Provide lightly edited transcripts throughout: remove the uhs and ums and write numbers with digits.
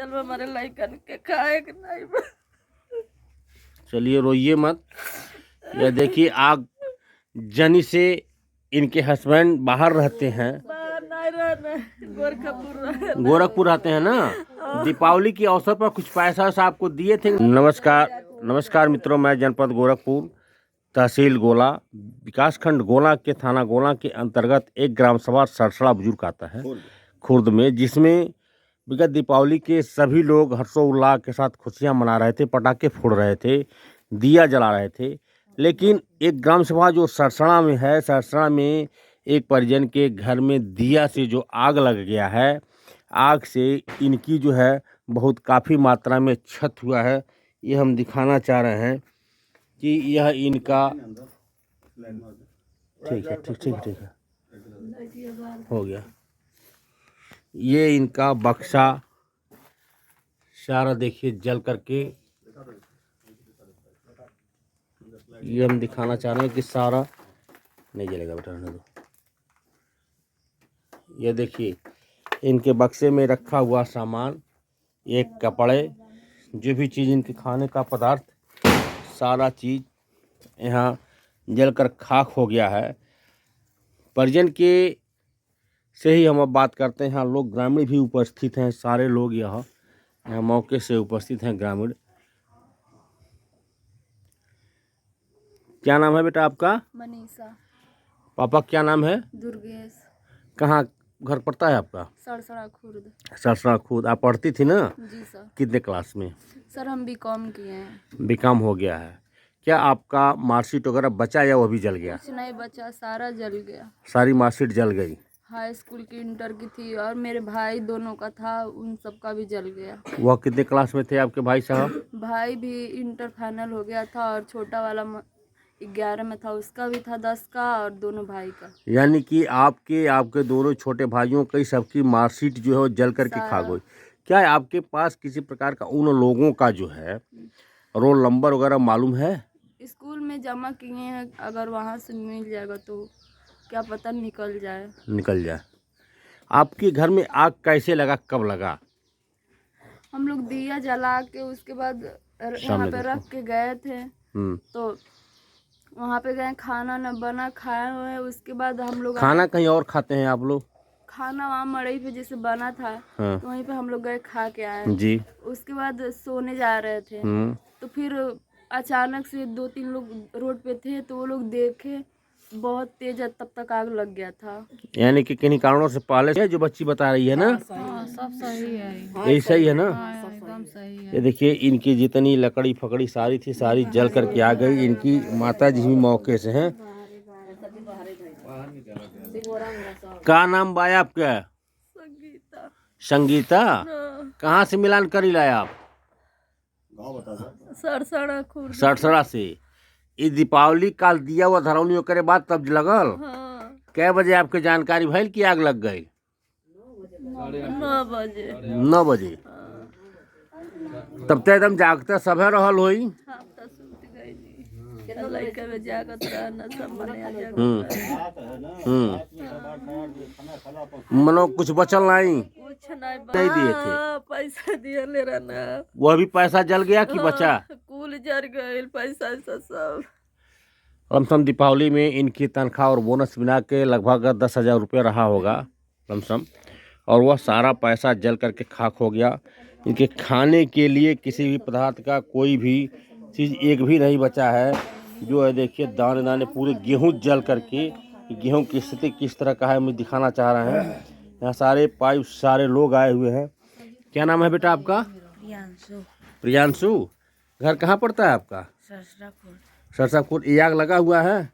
चल हमारे लइकन के खाए के नहीं बा। चलिए रोइए मत। यह देखिए आग जनी से इनके हस्बैंड बाहर रहते हैं, बाहर नहीं रहना, गोरखपुर गोरखपुर रहते हैं ना। दीपावली के अवसर पर कुछ पैसा वैसा आपको दिए थे? नमस्कार मित्रों, मैं जनपद गोरखपुर, तहसील गोला, विकासखंड गोला के थाना गोला के अंतर्गत एक ग्राम सभा सरसड़ा बुजुर्ग आता है खुर्द में, जिसमें विगत दीपावली के सभी लोग हर्षोल्लास के साथ खुशियां मना रहे थे, पटाखे फोड़ रहे थे, दिया जला रहे थे। लेकिन एक ग्राम सभा जो सरसड़ा में है, सरसड़ा में एक परिजन के घर में दिया से जो आग लग गया है, आग से इनकी जो है बहुत काफ़ी मात्रा में क्षत हुआ है। ये हम दिखाना चाह रहे हैं कि यह इनका ठीक है हो गया। ये इनका बक्सा सारा देखिए जल करके, ये हम दिखाना चाह रहे हैं कि सारा नहीं जलेगा बेटा, रहने दो। ये देखिए इनके बक्से में रखा हुआ सामान, ये कपड़े, जो भी चीज़ इनके खाने का पदार्थ, सारा चीज़ यहाँ जलकर खाक हो गया है। परिजन के से ही हम अब बात करते हैं। यहाँ लोग ग्रामीण भी उपस्थित हैं, सारे लोग यहाँ मौके से उपस्थित हैं ग्रामीण। क्या नाम है बेटा आपका? मनीषा। पापा क्या नाम है? दुर्गेश। कहाँ घर पड़ता है आपका? सरसड़ा खुर्द। सरसड़ा खुद। आप पढ़ती थी ना? जी सर। कितने क्लास में? सर हम बीकॉम किए हैं। बीकॉम हो गया है। क्या आपका मार्कशीट वगैरह बचा या वो भी जल गया? कुछ नहीं बचा, सारा जल गया। सारी मार्कशीट जल गई? हाई स्कूल की, इंटर की थी, और मेरे भाई दोनों का था, उन सब का भी जल गया। वह कितने क्लास में थे आपके भाई साहब? भाई भी इंटर फाइनल हो गया था, और छोटा वाला 11 में था, उसका भी था 10 का, और दोनों भाई का। यानी कि आपके दोनों छोटे भाइयों की सबकी मार्कशीट जो है वो जल करके खा गई। क्या आपके पास किसी प्रकार का उन लोगों का जो है रोल नंबर वगैरह मालूम है? स्कूल में जमा किए हैं, अगर वहाँ से मिल जाएगा तो क्या पता निकल जाए। आपके घर में आग कैसे लगा, कब लगा? हम लोग दिया जला के उसके बाद वहाँ पे रख के गए थे, तो वहाँ पे गए, खाना न बना, खाए हुए। उसके बाद हम लोग खाना कहीं और खाते हैं आप लोग? खाना वहाँ मड़ई पे जैसे बना था, हाँ। तो वहीं पे हम लोग गए, खा के आए जी। उसके बाद सोने जा रहे थे, तो फिर अचानक से 2-3 लोग रोड पे थे, तो वो लोग देखे बहुत तेज, तब तक आग लग गया था। यानी कि किन्हीं कारणों से पहले से जो बच्ची बता रही है ना? सब सही है। यही सही है ना? एकदम सही है। ये देखिए इनकी जितनी लकड़ी फकड़ी सारी थी, सारी जल करके आ गई। इनकी माता जी भी मौके से हैं। क्या नाम बाया आपका? संगीता। संगीता। कहाँ से मिलान करी लाया आप? सरसड़ा खुर्द। सरसड़ा से। इस दीपावली काल दिया हुआ धरौनी करे बाद तब लगल? हाँ। कै बजे आपके जानकारी भइल कि आग लग गई? 9 बजे। 9 बजे। तब तो एकदम जागते सब रहल होई। हाँ, तो सूत गई नहीं। लड़का में जागत रहना, सब मने जागत। मनो कुछ बचल नहीं? कुछ नहीं दिए थे? पैसा दिए ले रहना। वह भी पैसा जल गया कि बचा? कुल जल गए, पैसा सब। लमसम दीपावली में इनकी तनख्वाह और बोनस मिला के लगभग 10,000 रुपये रहा होगा लमसम, और वह सारा पैसा जल करके खाक हो गया। इनके खाने के लिए किसी भी पदार्थ का कोई भी चीज़ एक भी नहीं बचा है। जो है देखिए दाने दाने पूरे गेहूं जल करके, गेहूं की स्थिति किस तरह का है मैं दिखाना चाह रहे हैं। यहाँ सारे पाइप, सारे लोग आए हुए हैं। क्या नाम है बेटा आपका? प्रियांशु। घर कहाँ पड़ता है आपका? सरसापुर। ये आग लगा हुआ है,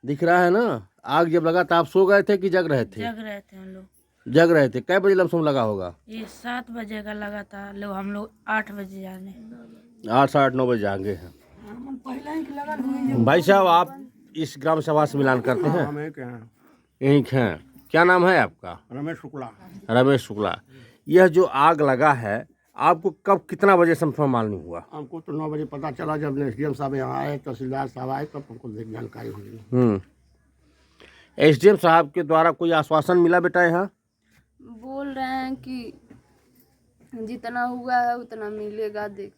दिख रहा है ना? आग जब लगा तो आप सो गए थे कि जग रहे थे? जग रहे थे हम लोग। जग रहे थे। कै बजे लमसम लगा होगा? ये 7 बजे का लगा था, हम लोग 8 बजे जाने। 8, 8, 9 बजे जाएंगे हैं। भाई साहब आप इस ग्राम सभा से मिलान करते हैं? यहीं हैं। क्या नाम है आपका? रमेश शुक्ला। रमेश शुक्ला। यह जो आग लगा है आपको कब कितना बजे से मालूम हुआ? हमको तो 9 बजे पता चला, जब एसडीएम साहब यहाँ आए, तहसीलदार साहब आए, तब हमको जानकारी हुई। एसडीएम साहब के द्वारा कोई आश्वासन मिला बेटा यहाँ? बोल रहे हैं कि जितना हुआ है उतना मिलेगा। देख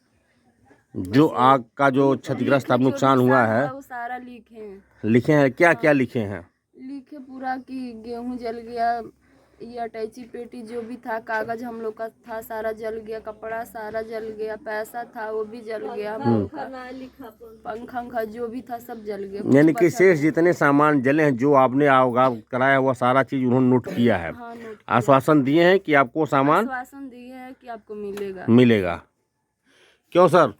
जो आग का जो क्षतिग्रस्त अब नुकसान हुआ है वो सारा लिखे हैं। लिखे हैं, क्या क्या लिखे हैं? लिखे पूरा कि गेहूं जल गया, ये अटैची पेटी जो भी था, कागज हम लोग का था सारा जल गया, कपड़ा सारा जल गया, पैसा था वो भी जल गया, हम लोग का पंखा जो भी था सब जल गया। यानी कि शेष जितने सामान जले हैं जो आपने अवगाहन कराया हुआ सारा चीज उन्होंने नोट किया है। हाँ, नोट आश्वासन दिए हैं कि आपको सामान आश्वासन दिए हैं कि आपको मिलेगा। मिलेगा। क्यों सर,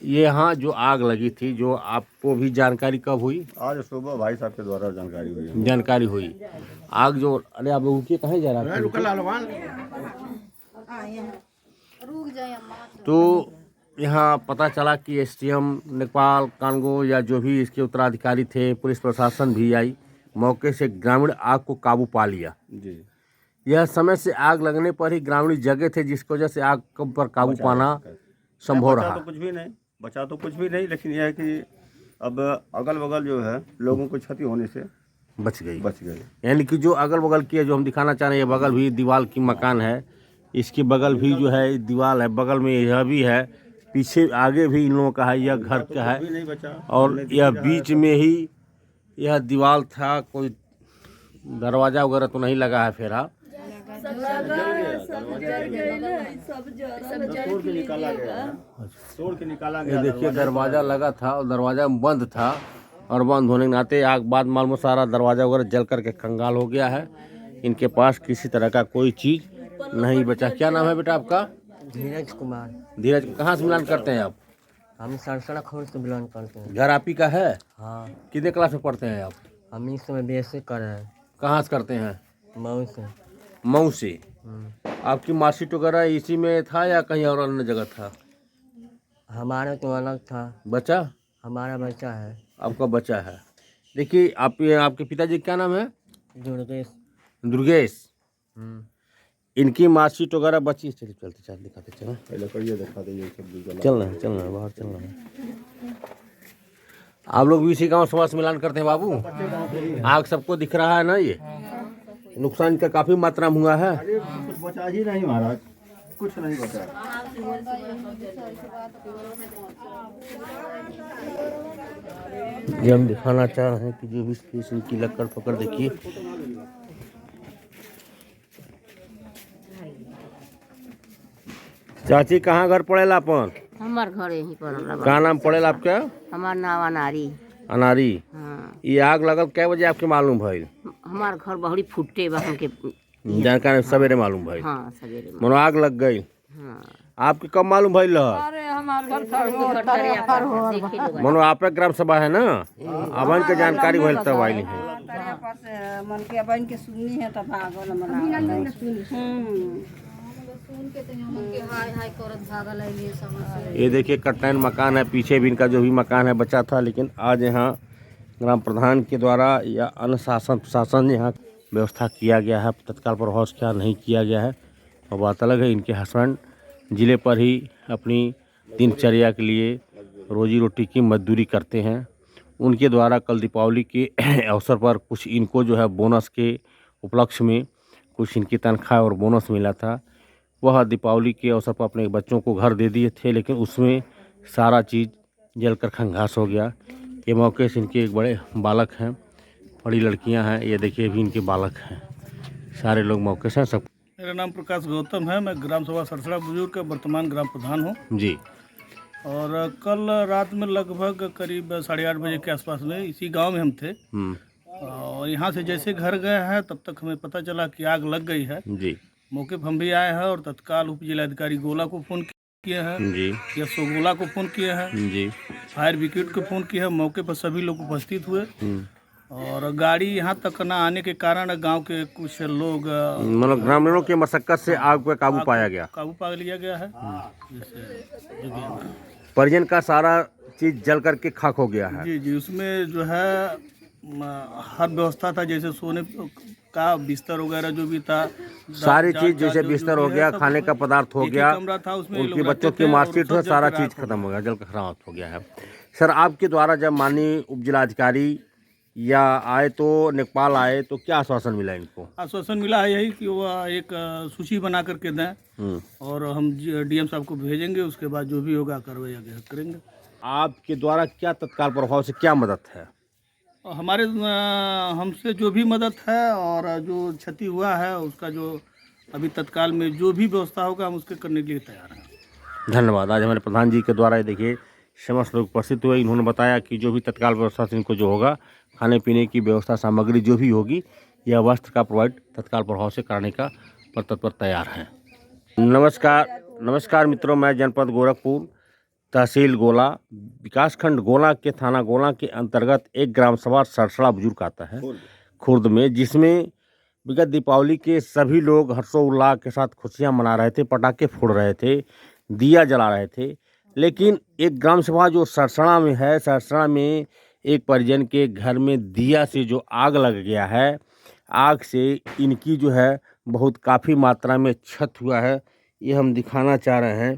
ये यहाँ जो आग लगी थी, जो आपको भी जानकारी कब हुई? आज सुबह भाई साहब के द्वारा जानकारी हुई। जानकारी हुई आग जो, अरे आप लोग कहाँ जा रहा है? तो यहाँ पता चला कि एसडीएम नेपाल कांगो या जो भी इसके उत्तराधिकारी थे, पुलिस प्रशासन भी आई मौके से, ग्रामीण आग को काबू पा लिया जी। यह समय से आग लगने पर ही ग्रामीण जगह थे जिसकी वजह से आग पर काबू पाना संभव रहा। तो कुछ भी नहीं बचा, तो कुछ भी नहीं, लेकिन यह है कि अब अगल बगल जो है लोगों को क्षति होने से बच गई। यानी कि जो अगल बगल की है, जो हम दिखाना चाह रहे हैं, ये बगल भी दीवार की मकान है, इसके बगल भी जो है दीवार है, बगल में यह भी है, पीछे आगे भी इन लोगों का है, यह घर का है, नहीं बचा। और यह बीच में ही यह दीवार था। कोई दरवाजा वगैरह तो नहीं लगा है फिर? हाँ, तोड़ के निकाला ये देखिए दरवाजा लगा था और दरवाजा बंद था, और बंद होने के नाते आग बाद मालूम सारा दरवाजा वगैरह जल करके कंगाल हो गया है। इनके पास किसी तरह का कोई चीज नहीं बचा। क्या नाम है बेटा आपका? धीरज कुमार। धीरज, कहाँ से मिलान करते हैं आप? हम सरसड़ा खोर से बिलोंग करते हैं। घर आप ही का है? हाँ। कितने क्लास में पढ़ते हैं आप? हम इस समय BSc कर रहे हैं। कहाँ से करते हैं? मऊ से। मऊ से। आपकी मार्कशीट वगैरह इसी में था या कहीं और अन्य जगह था? हमारा तो अलग था। बच्चा? हमारा बच्चा है। आपका बच्चा है। देखिए आपके पिताजी क्या नाम है? दुर्गेश। दुर्गेश। इनकी मार्कशीट वगैरह बची। चलिए चलते चल दिखाते चलो। चलना है बाहर चलना है। आप लोग भी इसी गाँव समाज से मिलान करते हैं बाबू? आग सबको दिख रहा है ना, ये नुकसान का काफी मात्रा में हुआ है। कुछ बचा ही नहीं महाराज, कुछ नहीं बचा। ये हम दिखाना चाह रहे हैं कि जो भी इनकी लकड़ पकड़ देखिए। चाची कहाँ घर पड़ेला अपन? हमार घर यहीं पर। का नाम पड़ेला आपका? हमार नाम अनारी। अनारी। हाँ। ये आग लगल कै बजे आपके मालूम भइल? हमार घर बहरी फुटे बा हमके। जानकारी सवेरे मालूम भइल? हाँ सवेरे। मनो आग लग गई। हाँ। आपके कब मालूम भइल? मनो आप ग्राम सभा है ना, अबन के जानकारी भइल तब आइली है। मन के बन के सुननी है तब भागल ये देखिए कट्टैन मकान है, पीछे भी इनका जो भी मकान है बचा था, लेकिन आज यहाँ ग्राम प्रधान के द्वारा या अन्य शासन प्रशासन यहाँ व्यवस्था किया गया है, तत्काल प्रभाव से क्या नहीं किया गया है। और बात अलग है, इनके हस्बैंड ज़िले पर ही अपनी दिनचर्या के लिए रोजी रोटी की मजदूरी करते हैं। उनके द्वारा कल दीपावली के अवसर पर कुछ इनको जो है बोनस के उपलक्ष्य में कुछ इनकी तनख्वाह और बोनस मिला था। वह दीपावली के अवसर पर अपने बच्चों को घर दे दिए थे, लेकिन उसमें सारा चीज़ जलकर खंगास हो गया। ये मौके से इनके एक बड़े बालक हैं, बड़ी लड़कियां हैं, ये देखिए भी इनके बालक हैं, सारे लोग मौके से सब। मेरा नाम प्रकाश गौतम है, मैं ग्राम सभा सरसड़ा बुजुर्ग का वर्तमान ग्राम प्रधान हूँ जी। और कल रात में लगभग करीब 8:30 बजे के आसपास में इसी गांव में हम थे। और यहाँ से जैसे घर गए हैं तब तक हमें पता चला कि आग लग गई है जी। मौके पर हम भी आए हैं और तत्काल उप जिलाधिकारी गोला को फ़ोन किए हैं जी। या गोला को फ़ोन किए हैं जी। फायर ब्रिगेड को फ़ोन किया है। मौके पर सभी लोग उपस्थित हुए और गाड़ी यहाँ तक न आने के कारण गांव के कुछ लोग मतलब ग्रामीणों की मशक्कत से आग पर काबू पाया गया, काबू पा लिया गया है। परिजन का सारा चीज जल करके खाक हो गया है। जी जी, उसमें जो है हर व्यवस्था था, जैसे सोने का बिस्तर वगैरह जो भी था, सारी चीज जैसे बिस्तर हो गया, खाने का पदार्थ हो गया, कमरा था उसमें उनके बच्चों की मार्कशीट है, सारा चीज खत्म हो गया, जल कर खराब हो गया है। सर आपके द्वारा जब माननीय उप जिलाधिकारी या आए तो नेपाल आए तो क्या आश्वासन मिला इनको? आश्वासन मिला है यही कि वो एक सूची बना करके दें और हम डीएम साहब को भेजेंगे, उसके बाद जो भी होगा कार्रवाई आगे करेंगे। आपके द्वारा क्या तत्काल प्रभाव से क्या मदद है? हमारे हमसे जो भी मदद है और जो क्षति हुआ है उसका जो अभी तत्काल में जो भी व्यवस्था होगा हम उसके करने के लिए तैयार हैं। धन्यवाद। आज हमारे प्रधान जी के द्वारा ये देखिए समस्त लोग उपस्थित हुए। इन्होंने बताया कि जो भी तत्काल व्यवस्था से इनको जो होगा, खाने पीने की व्यवस्था, सामग्री जो भी होगी, यह वस्त्र का प्रोवाइड तत्काल प्रभाव से कराने का पर तत्पर तैयार हैं। नमस्कार मित्रों, मैं जनपद गोरखपुर, तहसील गोला, विकासखंड गोला के थाना गोला के अंतर्गत एक ग्राम सभा सरसड़ा बुजुर्ग आता है खुर्द में, जिसमें विगत दीपावली के सभी लोग हर्षोल्लास के साथ खुशियां मना रहे थे, पटाखे फोड़ रहे थे, दिया जला रहे थे। लेकिन एक ग्राम सभा जो सरसड़ा में है, सरसड़ा में एक परिजन के घर में दिया से जो आग लग गया है, आग से इनकी जो है बहुत काफ़ी मात्रा में क्षत हुआ है। ये हम दिखाना चाह रहे हैं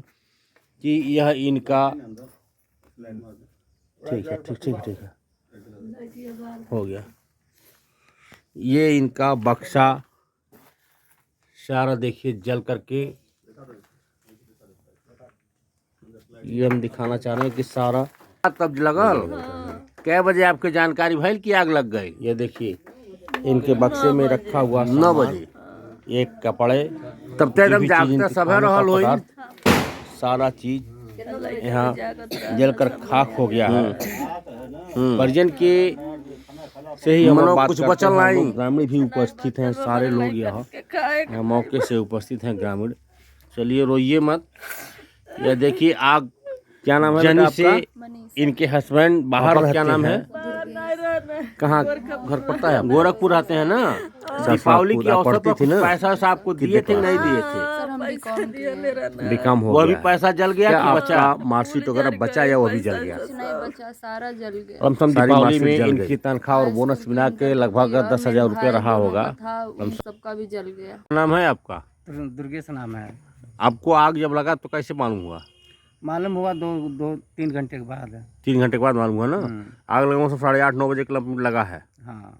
कि यह इनका ठीक है हो गया। ये इनका बक्सा सारा देखिए जल करके, ये हम दिखाना चाह रहे हैं कि सारा तब लगल। क्या बजे आपके जानकारी भइल कि आग लग गई? ये देखिए इनके बक्से में रखा हुआ 9 बजे एक कपड़े, तब तक एकदम जागते सब रहल होई, सारा चीज यहाँ जलकर खाक हो गया है। परिजन के से ही हम बात कुछ बचल नहीं। ग्रामीण भी उपस्थित हैं, सारे लोग यहाँ मौके से उपस्थित हैं ग्रामीण। चलिए रोइए मत। ये देखिए आग, क्या नाम है जनी से इनके हस्बैंड बाहर, क्या नाम है, कहाँ घर पड़ता है? गोरखपुर रहते हैं ना। दीपावली के अवसर पर कुछ पैसा आपको दिए थे नहीं दिए थे? बिकम हो गया। वो भी पैसा जल गया कि बचा? मार्कशीट वगैरह बचा या वो भी जल गया? नहीं बचा, सारा जल गया। कम से कम दीपावली में इनकी तनख्वाह और बोनस मिला के लगभग 10,000 रुपये रहा होगा। सबका भी जल गया। नाम है आपका? दुर्गेश नाम है। आपको आग जब लगा तो कैसे मालूम हुआ? मालूम हुआ 2-3 घंटे के बाद। 3 घंटे के बाद मालूम हुआ ना? आग लगा सब 8:30-9 बजे के लगभग लगा है। हाँ,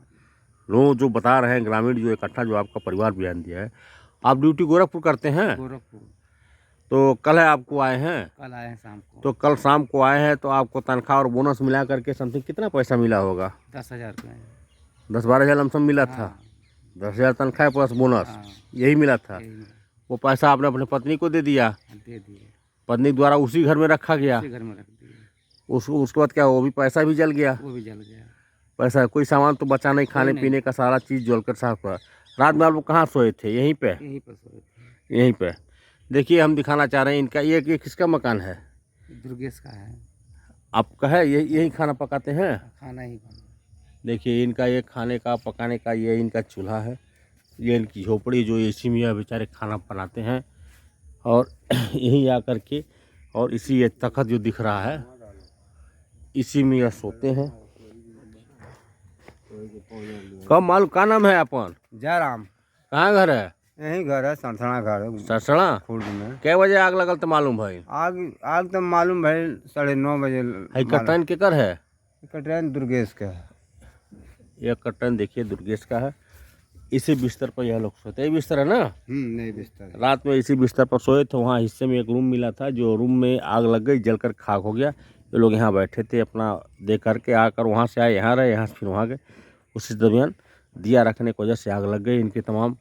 लोग जो बता रहे हैं, ग्रामीण जो इकट्ठा जो आपका परिवार बयान दिया है। आप ड्यूटी गोरखपुर करते हैं? गोरखपुर। तो कल है आपको आए हैं? कल आए हैं शाम को। तो कल शाम को आए हैं, तो आपको तनख्वाह और बोनस मिला करके समथिंग कितना पैसा मिला होगा? 10,000 रुपये। 10-12 हज़ार लमसम मिला था। 10,000 तनख्वाह प्लस बोनस, यही मिला था। वो पैसा आपने अपने पत्नी को दे दिया? दे दिए। पत्नी द्वारा उसी घर में रखा गया? घर में रख दिए। उसके बाद क्या, वो भी पैसा भी जल गया? वो भी जल गया। पैसा, कोई सामान तो बचा नहीं, खाने पीने का सारा चीज़ जलकर साफ हुआ। रात में आप लोग कहाँ सोए थे? यहीं पे? यहीं पर सोए थे। यहीं पे। देखिए हम दिखाना चाह रहे हैं इनका, ये किसका मकान है? दुर्गेश का है। आपका है? यही खाना पकाते हैं? खाना ही बना। देखिए इनका ये खाने का पकाने का ये इनका चूल्हा है। ये इनकी झोपड़ी जो इसी में यह बेचारे खाना बनाते हैं, और यहीं आकर के, और इसी ये तखत जो दिख रहा है इसी में यह सोते हैं। कब मालूम? का नाम है अपन? जयराम। कहाँ घर है? यही घर है, सरसड़ा घर है, सरसड़ा। खुर्द में। कै बजे आग लगल तो मालूम भाई? आग तो मालूम है 9:30 बजे। है कटन के कर है? कटन दुर्गेश का है। यह कटन देखिए दुर्गेश का है। इसी बिस्तर पर यह लोग सोते हैं। बिस्तर है ना? नहीं बिस्तर। रात में इसी बिस्तर पर सोए थे। वहाँ हिस्से में एक रूम मिला था, जो रूम में आग लग गई, जलकर खाक हो गया। ये लोग यहाँ बैठे थे, अपना देख करके आकर वहाँ से आए, यहाँ रहे, यहाँ से फिर वहाँ गए। उसी दरमियान दिया रखने की वजह से आग लग गई। इनके तमाम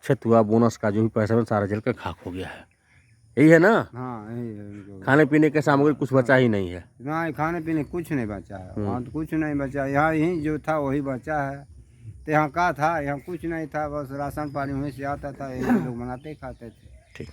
क्षत हुआ, बोनस का जो भी पैसा सारा जलकर खाक हो गया है। यही है ना? हाँ यही है। खाने पीने के सामग्री कुछ बचा ही नहीं है? नहीं, खाने पीने कुछ नहीं बचा है। वहाँ तो कुछ नहीं बचा। यहाँ यहीं जो था वही बचा है। तो यहाँ का था, यहाँ कुछ नहीं था, बस राशन पानी वहीं से आता था, यही लोग बनाते खाते थे। ठीक।